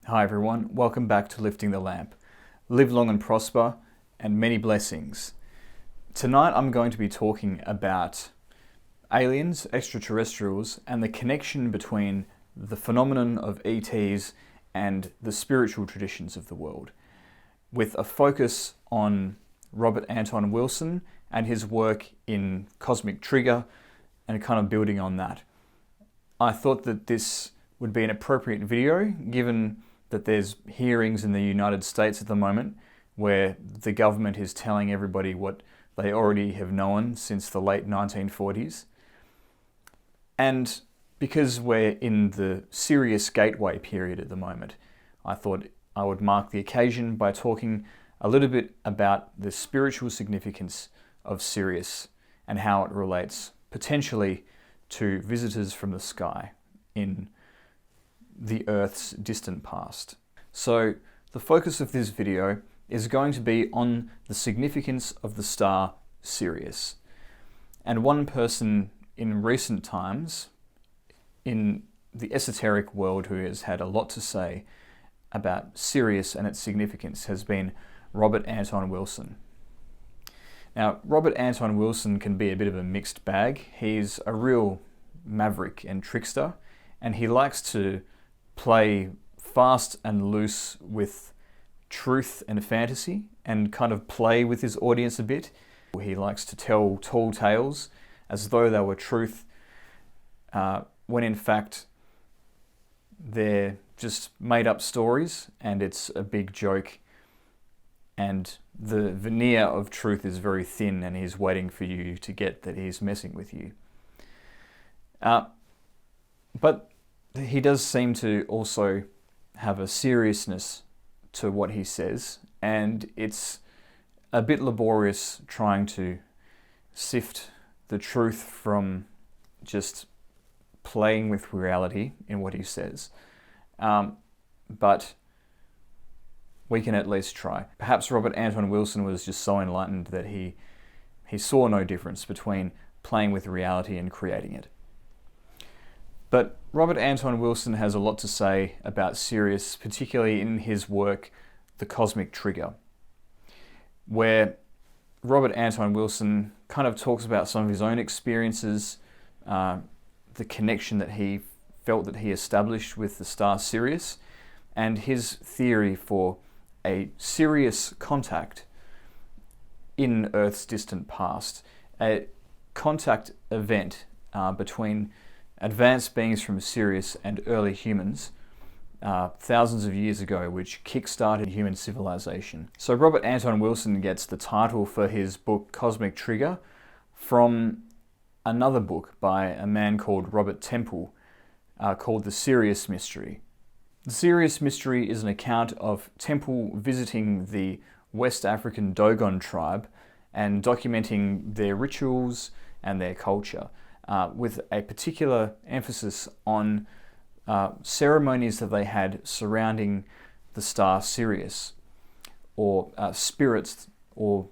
Hi everyone, welcome back to Lifting the Lamp. Live long and prosper, and many blessings. Tonight I'm going to be talking about aliens, extraterrestrials, and the connection between the phenomenon of ETs and the spiritual traditions of the world, with a focus on Robert Anton Wilson and his work in Cosmic Trigger and kind of building on that. I thought that this would be an appropriate video given that there's hearings in the United States at the moment where the government is telling everybody what they already have known since the late 1940s. And because we're in the Sirius gateway period at the moment, I thought I would mark the occasion by talking a little bit about the spiritual significance of Sirius and how it relates potentially to visitors from the sky in the Earth's distant past. So the focus of this video is going to be on the significance of the star Sirius. And one person in recent times in the esoteric world who has had a lot to say about Sirius and its significance has been Robert Anton Wilson. Now, Robert Anton Wilson can be a bit of a mixed bag. He's a real maverick and trickster, and he likes to play fast and loose with truth and fantasy and kind of play with his audience a bit. He likes to tell tall tales as though they were truth, when in fact they're just made up stories and it's a big joke, and the veneer of truth is very thin and he's waiting for you to get that he's messing with you. But he does seem to also have a seriousness to what he says, and it's a bit laborious trying to sift the truth from just playing with reality in what he says. But we can at least try. Perhaps Robert Anton Wilson was just so enlightened that he saw no difference between playing with reality and creating it. But Robert Anton Wilson has a lot to say about Sirius, particularly in his work, The Cosmic Trigger, where Robert Anton Wilson kind of talks about some of his own experiences, the connection that he felt that he established with the star Sirius, and his theory for a Sirius contact in Earth's distant past, a contact event between advanced beings from Sirius and early humans thousands of years ago, which kick-started human civilization. So Robert Anton Wilson gets the title for his book Cosmic Trigger from another book by a man called Robert Temple called The Sirius Mystery. The Sirius Mystery is an account of Temple visiting the West African Dogon tribe and documenting their rituals and their culture, with a particular emphasis on ceremonies that they had surrounding the star Sirius, or spirits or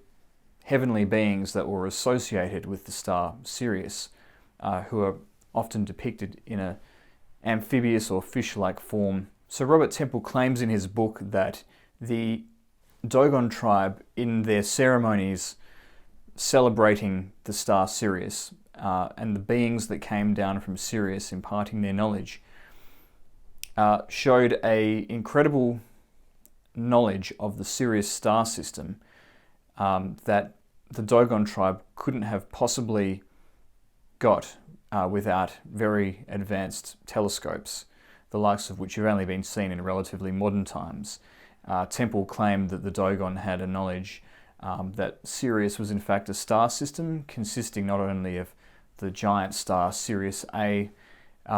heavenly beings that were associated with the star Sirius, who are often depicted in an amphibious or fish-like form. So Robert Temple claims in his book that the Dogon tribe, in their ceremonies celebrating the star Sirius, and the beings that came down from Sirius imparting their knowledge, showed an incredible knowledge of the Sirius star system that the Dogon tribe couldn't have possibly got without very advanced telescopes, the likes of which have only been seen in relatively modern times. Temple claimed that the Dogon had a knowledge that Sirius was in fact a star system consisting not only of the giant star Sirius A,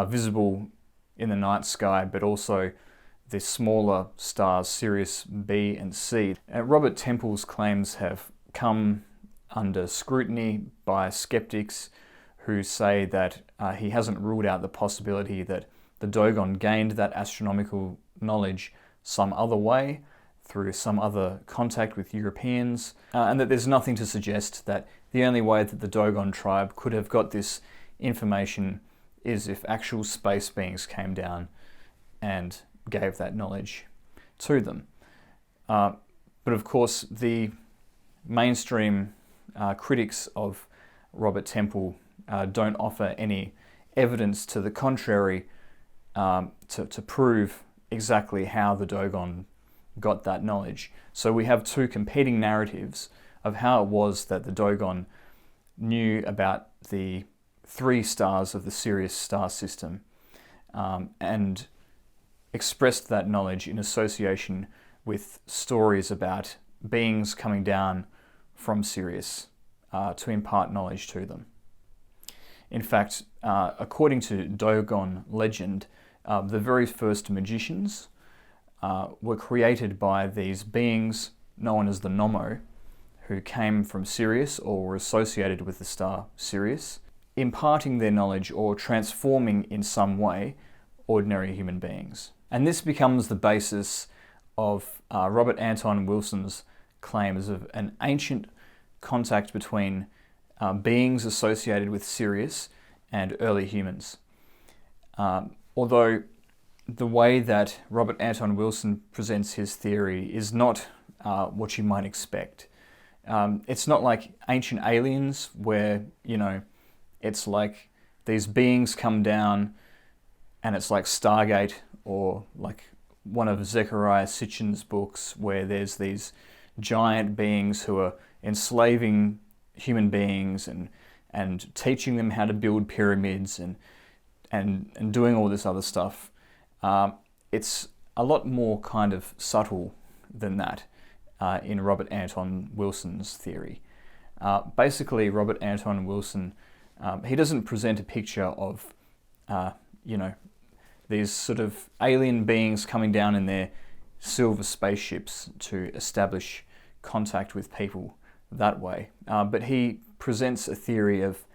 visible in the night sky, but also the smaller stars Sirius B and C. Robert Temple's claims have come under scrutiny by skeptics who say that he hasn't ruled out the possibility that the Dogon gained that astronomical knowledge some other way, through some other contact with Europeans, and that there's nothing to suggest that the only way that the Dogon tribe could have got this information is if actual space beings came down and gave that knowledge to them. But of course, the mainstream critics of Robert Temple don't offer any evidence to the contrary to prove exactly how the Dogon got that knowledge. So we have two competing narratives of how it was that the Dogon knew about the 3 stars of the Sirius star system and expressed that knowledge in association with stories about beings coming down from Sirius to impart knowledge to them. In fact, according to Dogon legend, the very first magicians were created by these beings known as the Nommo, who came from Sirius or were associated with the star Sirius, imparting their knowledge or transforming in some way ordinary human beings. And this becomes the basis of Robert Anton Wilson's claims of an ancient contact between beings associated with Sirius and early humans. Although the way that Robert Anton Wilson presents his theory is not what you might expect. It's not like Ancient Aliens, where, it's like these beings come down and it's like Stargate, or like one of Zecharia Sitchin's books, where there's these giant beings who are enslaving human beings and teaching them how to build pyramids and doing all this other stuff. It's a lot more kind of subtle than that in Robert Anton Wilson's theory. Basically, Robert Anton Wilson, he doesn't present a picture of, these sort of alien beings coming down in their silver spaceships to establish contact with people that way. But he presents a theory of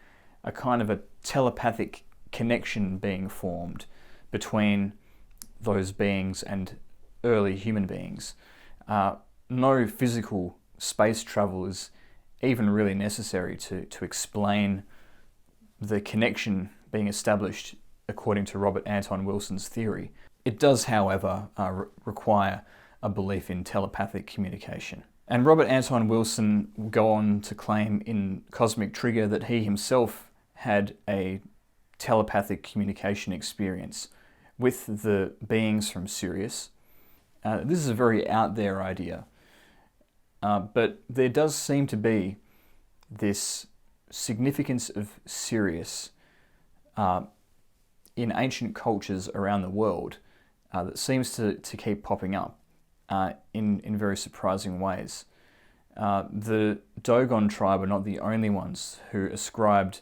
a kind of a telepathic connection being formed between those beings and early human beings. No physical space travel is even really necessary to explain the connection being established according to Robert Anton Wilson's theory. It does, however, require a belief in telepathic communication. And Robert Anton Wilson will go on to claim in Cosmic Trigger that he himself had a telepathic communication experience with the beings from Sirius. This is a very out there idea, but there does seem to be this significance of Sirius in ancient cultures around the world that seems to keep popping up in very surprising ways. The Dogon tribe are not the only ones who ascribed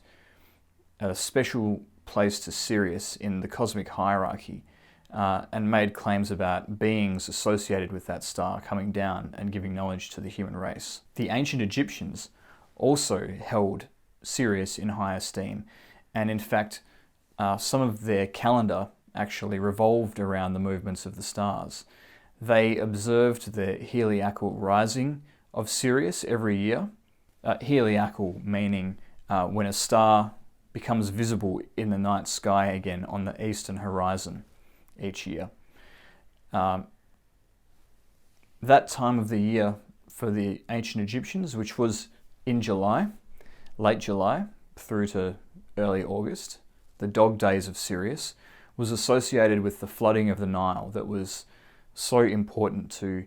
a special place to Sirius in the cosmic hierarchy and made claims about beings associated with that star coming down and giving knowledge to the human race. The ancient Egyptians also held Sirius in high esteem, and in fact some of their calendar actually revolved around the movements of the stars. They observed the heliacal rising of Sirius every year. Heliacal meaning when a star becomes visible in the night sky again on the eastern horizon each year. That time of the year for the ancient Egyptians, which was in July, late July through to early August, the dog days of Sirius, was associated with the flooding of the Nile that was so important to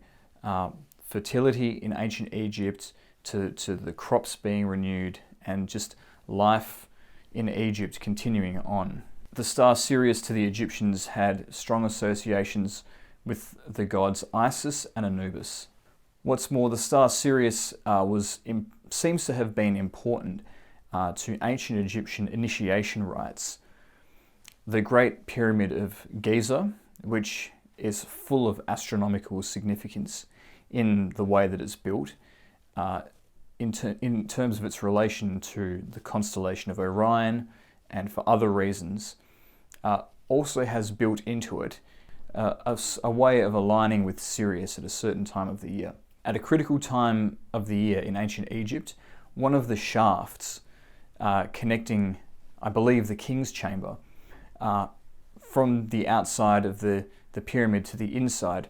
fertility in ancient Egypt, to the crops being renewed, and just life in Egypt continuing on. The star Sirius to the Egyptians had strong associations with the gods Isis and Anubis. What's more, the star Sirius seems to have been important to ancient Egyptian initiation rites. The Great Pyramid of Giza, which is full of astronomical significance in the way that it's built, in terms of its relation to the constellation of Orion and for other reasons, also has built into it a way of aligning with Sirius at a certain time of the year. At a critical time of the year in ancient Egypt, one of the shafts connecting, I believe, the king's chamber from the outside of the the pyramid to the inside,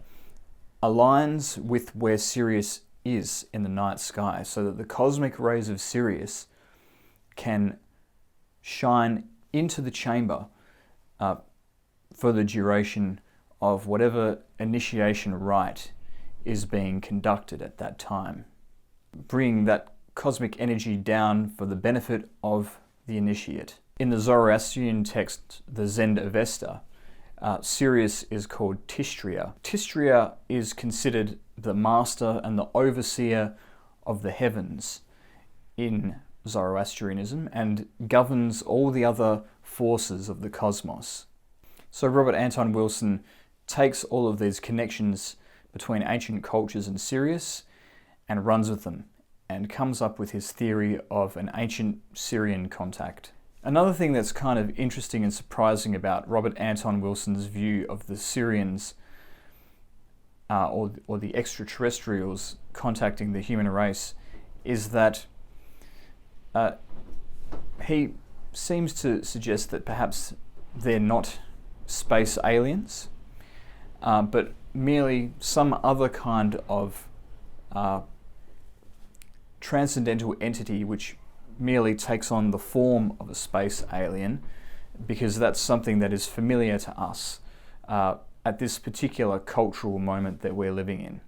aligns with where Sirius is in the night sky, so that the cosmic rays of Sirius can shine into the chamber for the duration of whatever initiation rite is being conducted at that time, bringing that cosmic energy down for the benefit of the initiate. In the Zoroastrian text, the Zend Avesta, Sirius is called Tistria. Tistria is considered the master and the overseer of the heavens in Zoroastrianism and governs all the other forces of the cosmos. So Robert Anton Wilson takes all of these connections between ancient cultures and Sirius and runs with them and comes up with his theory of an ancient Sirian contact. Another thing that's kind of interesting and surprising about Robert Anton Wilson's view of the Sirians or the extraterrestrials contacting the human race is that he seems to suggest that perhaps they're not space aliens, but merely some other kind of transcendental entity which merely takes on the form of a space alien, because that's something that is familiar to us at this particular cultural moment that we're living in.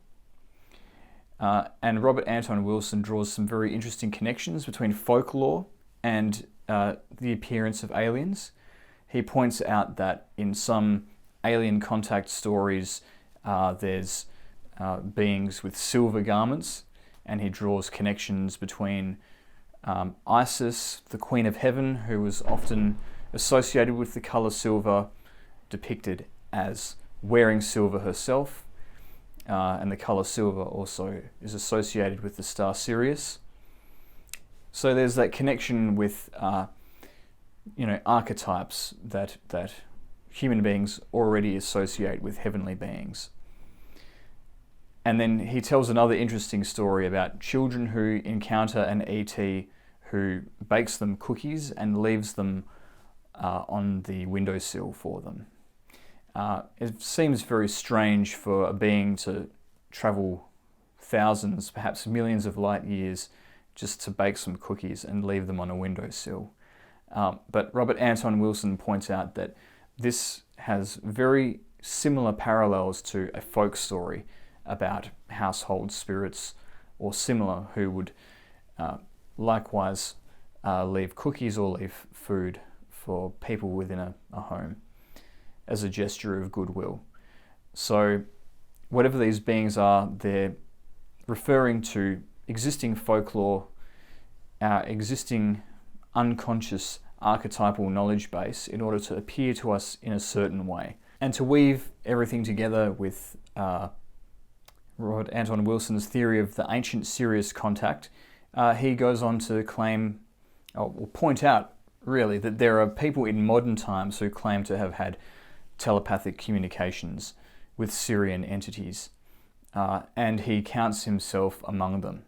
And Robert Anton Wilson draws some very interesting connections between folklore and the appearance of aliens. He points out that in some alien contact stories, there's beings with silver garments, and he draws connections between Isis, the Queen of Heaven, who was often associated with the colour silver, depicted as wearing silver herself, and the colour silver also is associated with the star Sirius. So there's that connection with archetypes that human beings already associate with heavenly beings. And then he tells another interesting story about children who encounter an ET who bakes them cookies and leaves them on the windowsill for them. It seems very strange for a being to travel thousands, perhaps millions of light years just to bake some cookies and leave them on a windowsill. But Robert Anton Wilson points out that this has very similar parallels to a folk story about household spirits or similar who would likewise leave cookies or leave food for people within a home as a gesture of goodwill. So whatever these beings are, they're referring to existing folklore, our existing unconscious archetypal knowledge base in order to appear to us in a certain way. And to weave everything together with Robert Anton Wilson's theory of the ancient Sirius contact, he goes on to claim, or point out really, that there are people in modern times who claim to have had telepathic communications with Sirian entities, and he counts himself among them.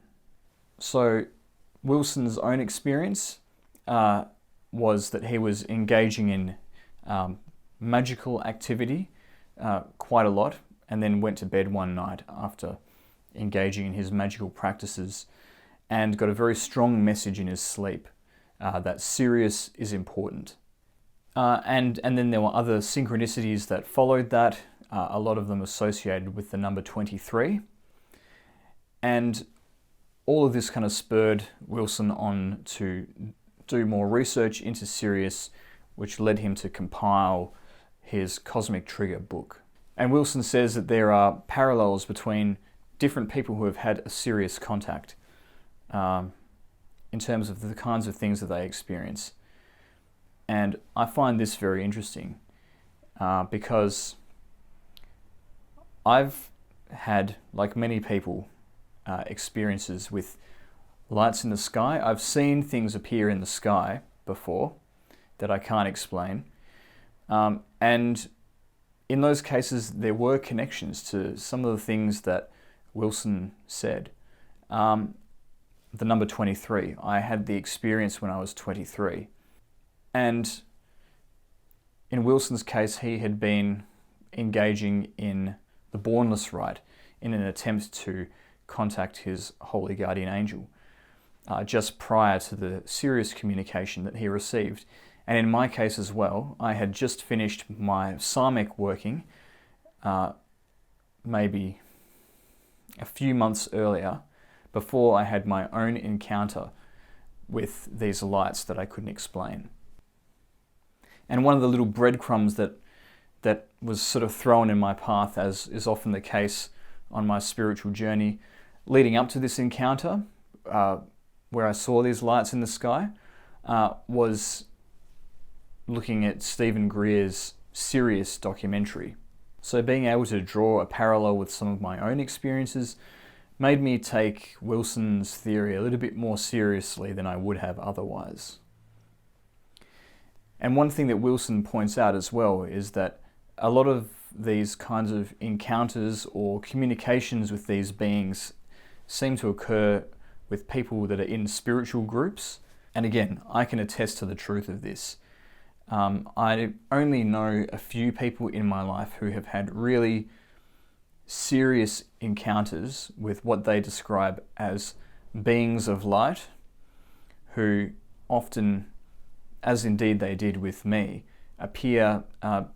So Wilson's own experience was that he was engaging in magical activity quite a lot, and then went to bed one night after engaging in his magical practices and got a very strong message in his sleep that Sirius is important. And then there were other synchronicities that followed that, a lot of them associated with the number 23. And all of this kind of spurred Wilson on to do more research into Sirius, which led him to compile his Cosmic Trigger book. And Wilson says that there are parallels between different people who have had a Sirius contact in terms of the kinds of things that they experience. And I find this very interesting because I've had, like many people, experiences with lights in the sky. I've seen things appear in the sky before that I can't explain. And in those cases, there were connections to some of the things that Wilson said. The number 23, I had the experience when I was 23. And in Wilson's case, he had been engaging in the Bornless Rite in an attempt to contact his holy guardian angel, just prior to the Sirius communication that he received. And in my case as well, I had just finished my psalmic working, maybe a few months earlier, before I had my own encounter with these lights that I couldn't explain. And one of the little breadcrumbs that was sort of thrown in my path, as is often the case on my spiritual journey, leading up to this encounter, where I saw these lights in the sky, was looking at Stephen Greer's Sirius documentary. So being able to draw a parallel with some of my own experiences made me take Wilson's theory a little bit more seriously than I would have otherwise. And one thing that Wilson points out as well is that a lot of these kinds of encounters or communications with these beings seem to occur with people that are in spiritual groups. And again, I can attest to the truth of this. I only know a few people in my life who have had really serious encounters with what they describe as beings of light, who often, as indeed they did with me, appear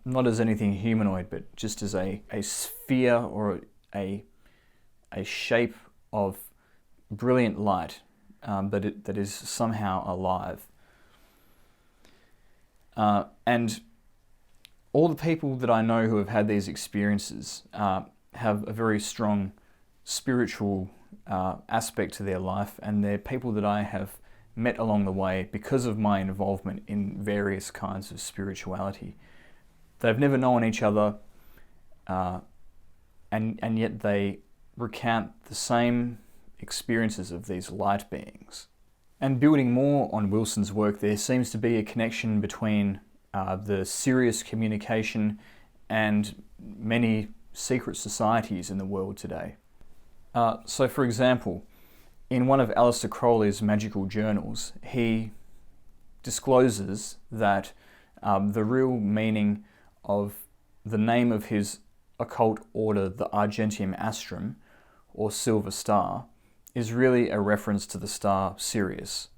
not as anything humanoid, but just as a sphere or a shape of brilliant light that is somehow alive. And all the people that I know who have had these experiences have a very strong spiritual aspect to their life, and they're people that I have met along the way because of my involvement in various kinds of spirituality. They've never known each other, and yet they recount the same experiences of these light beings. And building more on Wilson's work, there seems to be a connection between the Sirius communication and many secret societies in the world today. So for example, in one of Aleister Crowley's magical journals, he discloses that the real meaning of the name of his occult order, the Argentium Astrum, or Silver Star, is really a reference to the star Sirius.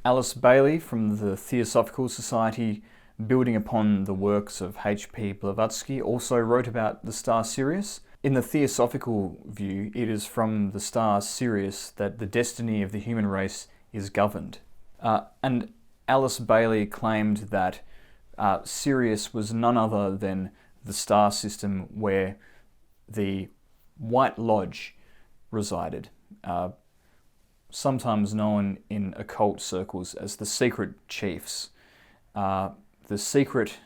Alice Bailey from the Theosophical Society, building upon the works of H.P. Blavatsky, also wrote about the star Sirius. In the Theosophical view, it is from the star Sirius that the destiny of the human race is governed. And Alice Bailey claimed that Sirius was none other than the star system where the White Lodge resided, sometimes known in occult circles as the secret chiefs, the secret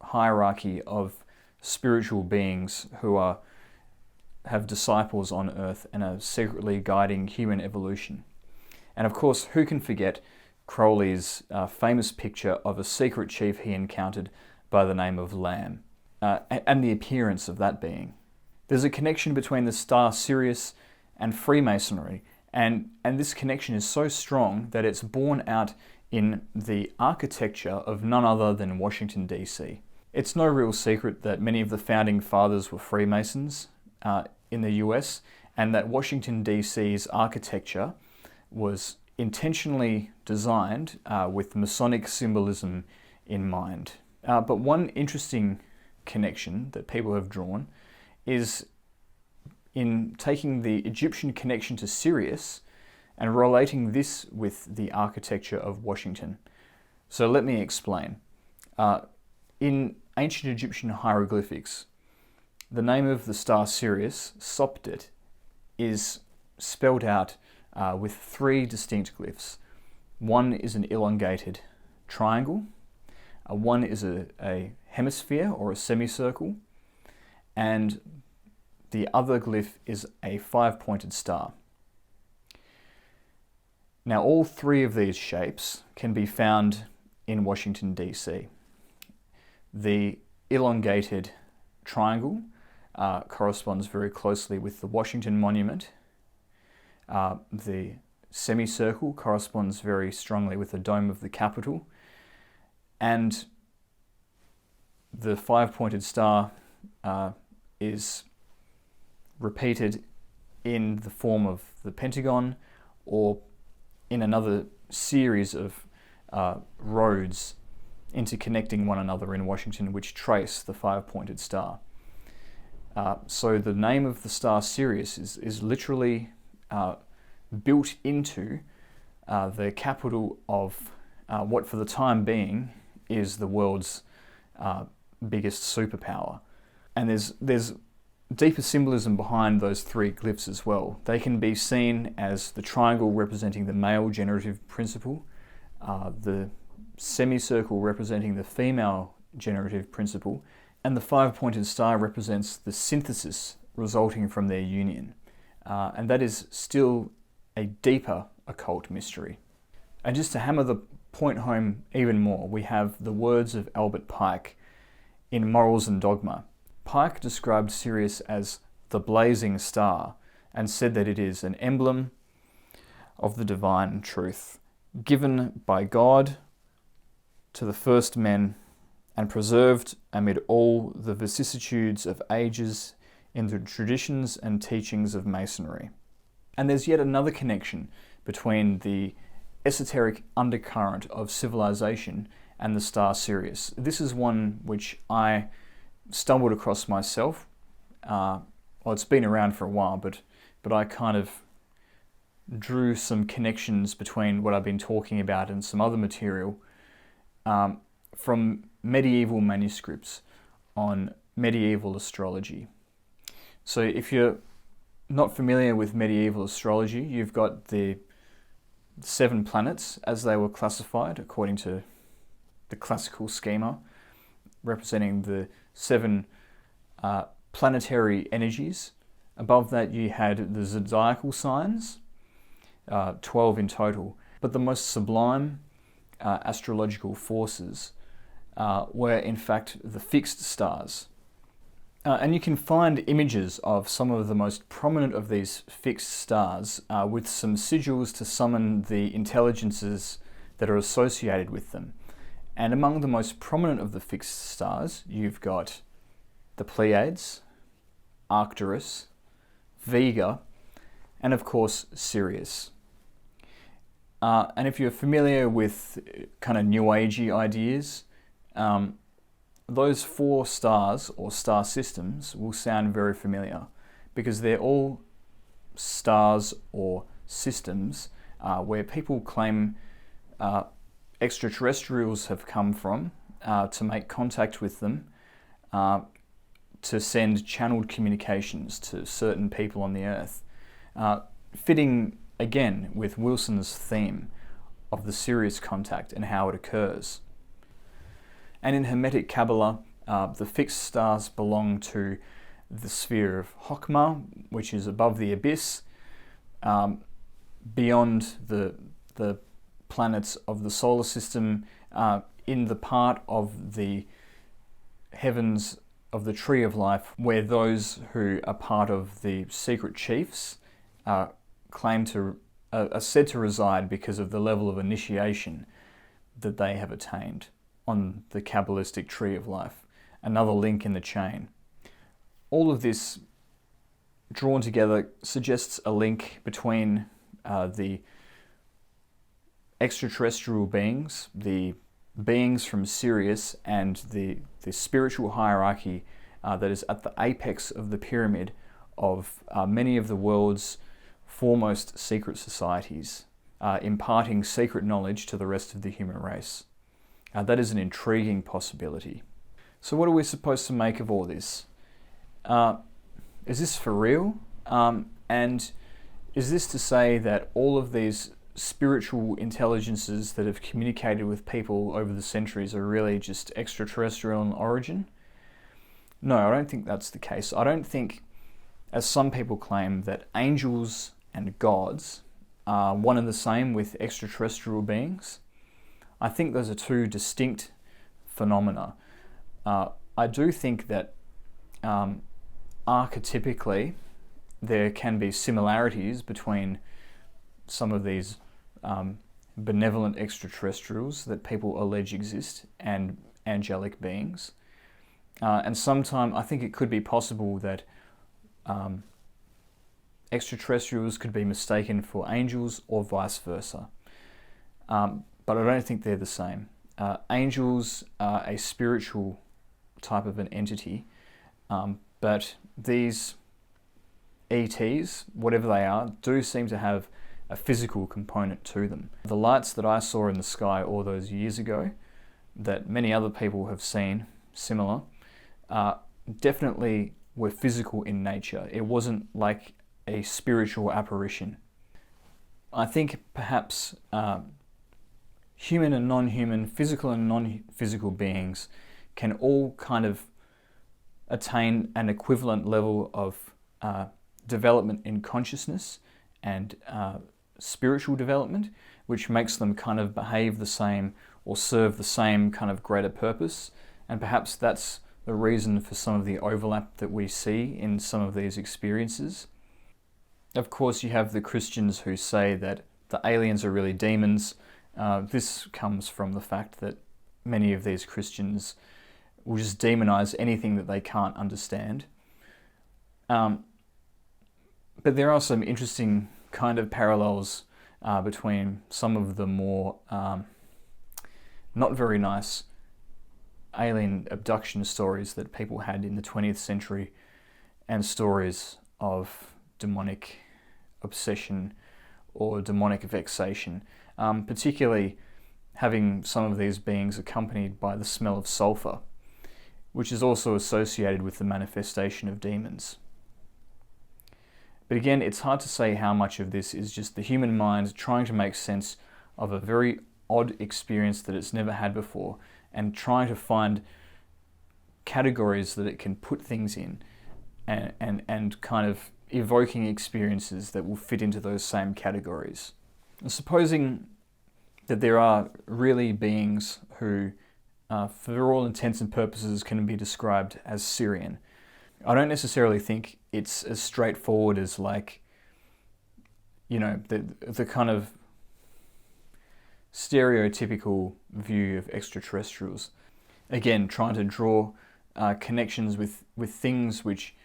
hierarchy of spiritual beings who have disciples on Earth and are secretly guiding human evolution. And of course, who can forget Crowley's famous picture of a secret chief he encountered by the name of Lamb, and the appearance of that being. There's a connection between the star Sirius and Freemasonry, and this connection is so strong that it's borne out in the architecture of none other than Washington, D.C. It's no real secret that many of the founding fathers were Freemasons in the US, and that Washington, D.C.'s architecture was intentionally designed with Masonic symbolism in mind. But one interesting connection that people have drawn is in taking the Egyptian connection to Sirius and relating this with the architecture of Washington. So let me explain. In ancient Egyptian hieroglyphics, the name of the star Sirius, Sopdet, is spelled out with three distinct glyphs. One is an elongated triangle, one is a hemisphere or a semicircle, and the other glyph is a five-pointed star. Now, all three of these shapes can be found in Washington, D.C. The elongated triangle corresponds very closely with the Washington Monument. The semicircle corresponds very strongly with the dome of the Capitol. And the five-pointed star is repeated in the form of the pentagon or in another series of roads interconnecting one another in Washington, which trace the five-pointed star. So the name of the star Sirius is literally built into the capital of what for the time being is the world's biggest superpower. And there's deeper symbolism behind those three glyphs as well. They can be seen as the triangle representing the male generative principle, the semicircle representing the female generative principle, and the five-pointed star represents the synthesis resulting from their union. And that is still a deeper occult mystery. And just to hammer the point home even more, we have the words of Albert Pike in Morals and Dogma. Pike described Sirius as the blazing star and said that it is an emblem of the divine truth, given by God to the first men and preserved amid all the vicissitudes of ages in the traditions and teachings of Masonry. And there's yet another connection between the esoteric undercurrent of civilization and the star Sirius. This is one which I stumbled across myself. Well, it's been around for a while, but I kind of drew some connections between what I've been talking about and some other material from medieval manuscripts on medieval astrology. So if you're not familiar with medieval astrology, you've got the 7 planets as they were classified according to the classical schema, representing the 7 planetary energies. Above that you had the zodiacal signs, 12 in total. But the most sublime astrological forces were in fact the fixed stars. And you can find images of some of the most prominent of these fixed stars with some sigils to summon the intelligences that are associated with them. And among the most prominent of the fixed stars, you've got the Pleiades, Arcturus, Vega, and of course Sirius. And if you're familiar with kind of New Agey ideas, those 4 stars or star systems will sound very familiar because they're all stars or systems where people claim extraterrestrials have come from to make contact with them, to send channeled communications to certain people on the Earth, fitting again with Wilson's theme of the Sirius contact and how it occurs. And in Hermetic Kabbalah, the fixed stars belong to the sphere of Chokmah, which is above the abyss, beyond the planets of the solar system, in the part of the heavens of the Tree of Life, where those who are part of the secret chiefs are said to reside because of the level of initiation that they have attained on the Kabbalistic Tree of Life, another link in the chain. All of this drawn together suggests a link between the extraterrestrial beings, the beings from Sirius, and the spiritual hierarchy that is at the apex of the pyramid of many of the world's foremost secret societies, imparting secret knowledge to the rest of the human race. That is an intriguing possibility. So what are we supposed to make of all this? Is this for real? And is this to say that all of these spiritual intelligences that have communicated with people over the centuries are really just extraterrestrial in origin? No, I don't think that's the case. I don't think, as some people claim, that angels and gods are one and the same with extraterrestrial beings. I think those are 2 distinct phenomena. I do think that archetypically there can be similarities between some of these benevolent extraterrestrials that people allege exist and angelic beings. And sometime I think it could be possible that extraterrestrials could be mistaken for angels or vice versa. But I don't think they're the same. Angels are a spiritual type of an entity, but these ETs, whatever they are, do seem to have a physical component to them. The lights that I saw in the sky all those years ago, that many other people have seen similar, definitely were physical in nature. It wasn't like a spiritual apparition. I think perhaps human and non-human, physical and non-physical beings can all kind of attain an equivalent level of development in consciousness and spiritual development, which makes them kind of behave the same or serve the same kind of greater purpose. And perhaps that's the reason for some of the overlap that we see in some of these experiences. Of course, you have the Christians who say that the aliens are really demons. This comes from the fact that many of these Christians will just demonize anything that they can't understand. But there are some interesting kind of parallels between some of the more not very nice alien abduction stories that people had in the 20th century and stories of demonic obsession or demonic vexation, particularly having some of these beings accompanied by the smell of sulfur, which is also associated with the manifestation of demons. But again, it's hard to say how much of this is just the human mind trying to make sense of a very odd experience that it's never had before and trying to find categories that it can put things in and kind of evoking experiences that will fit into those same categories. And supposing that there are really beings who, for all intents and purposes, can be described as Sirian, I don't necessarily think it's as straightforward as like, you know, the kind of stereotypical view of extraterrestrials. Again, trying to draw connections with things which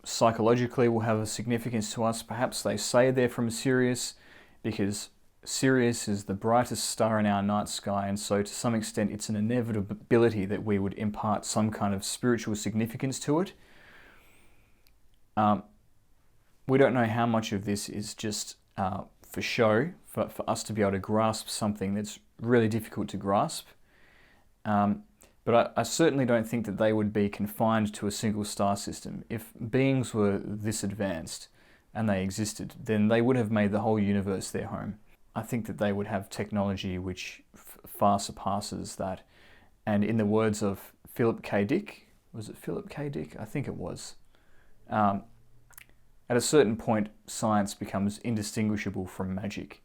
psychologically will have a significance to us. Perhaps they say they're from Sirius because Sirius is the brightest star in our night sky, and so to some extent it's an inevitability that we would impart some kind of spiritual significance to it. We don't know how much of this is just for show, for us to be able to grasp something that's really difficult to grasp. But I certainly don't think that they would be confined to a single star system. If beings were this advanced and they existed, then they would have made the whole universe their home. I think that they would have technology which far surpasses that. And in the words of Philip K. Dick, was it Philip K. Dick? I think it was. At a certain point, science becomes indistinguishable from magic.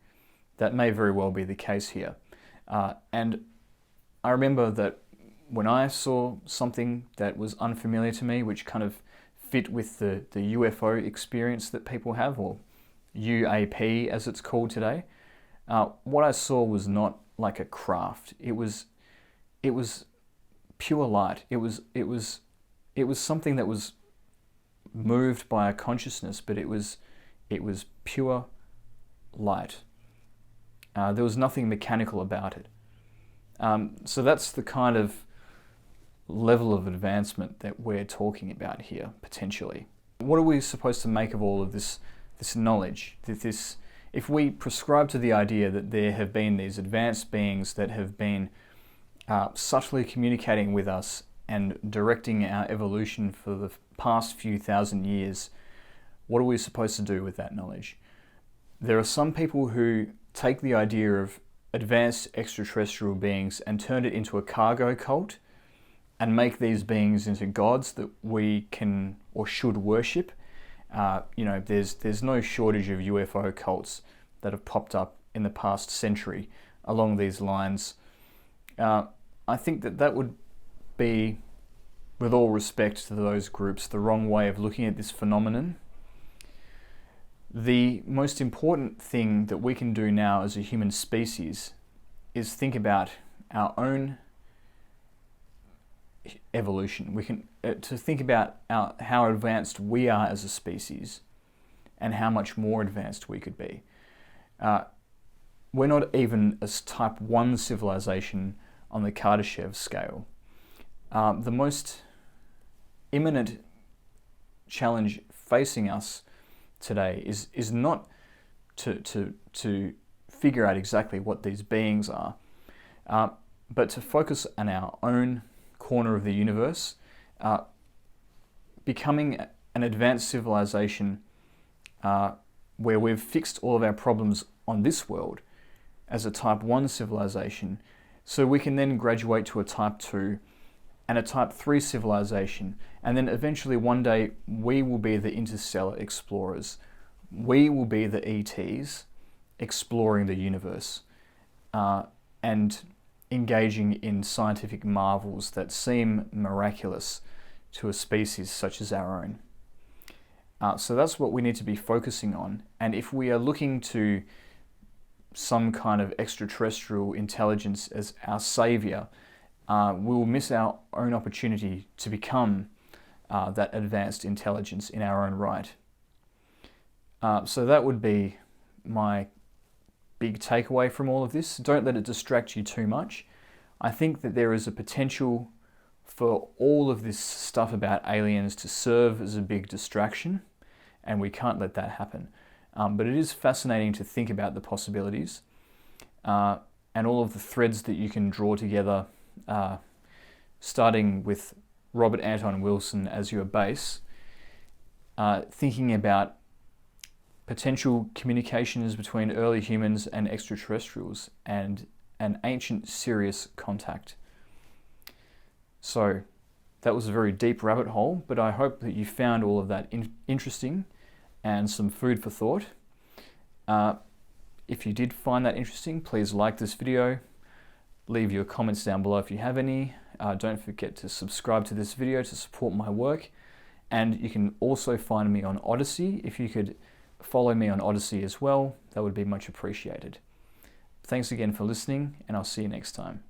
That may very well be the case here. And I remember that when I saw something that was unfamiliar to me, which kind of fit with the UFO experience that people have, or UAP as it's called today, what I saw was not like a craft. It was pure light. It was something that was moved by a consciousness, but it was pure light. There was nothing mechanical about it. So that's the kind of level of advancement that we're talking about here, potentially. What are we supposed to make of all of this knowledge? If we prescribe to the idea that there have been these advanced beings that have been subtly communicating with us and directing our evolution for the past few thousand years, what are we supposed to do with that knowledge? There are some people who take the idea of advanced extraterrestrial beings and turn it into a cargo cult and make these beings into gods that we can or should worship. There's no shortage of UFO cults that have popped up in the past century along these lines. I think that would be, with all respect to those groups, the wrong way of looking at this phenomenon. The most important thing that we can do now as a human species is think about our own evolution. We can to think about how advanced we are as a species and how much more advanced we could be. We're not even a type 1 civilization on the Kardashev scale. The most imminent challenge facing us today is not to figure out exactly what these beings are, but to focus on our own corner of the universe, becoming an advanced civilization where we've fixed all of our problems on this world as a type 1 civilization, so we can then graduate to a type 2 and a type 3 civilization, and then eventually one day we will be the interstellar explorers. We will be the ETs exploring the universe and engaging in scientific marvels that seem miraculous to a species such as our own. So that's what we need to be focusing on. And if we are looking to some kind of extraterrestrial intelligence as our savior, we will miss our own opportunity to become that advanced intelligence in our own right. So that would be my big takeaway from all of this. Don't let it distract you too much. I think that there is a potential for all of this stuff about aliens to serve as a big distraction, and we can't let that happen. But it is fascinating to think about the possibilities and all of the threads that you can draw together, starting with Robert Anton Wilson as your base, thinking about potential communications between early humans and extraterrestrials and an ancient Sirius contact. So that was a very deep rabbit hole, but I hope that you found all of that interesting and some food for thought. If you did find that interesting, please like this video, leave your comments down below if you have any. Don't forget to subscribe to this video to support my work, and you can also find me on Odyssey. If you could follow me on Odyssey as well, that would be much appreciated. Thanks again for listening, and I'll see you next time.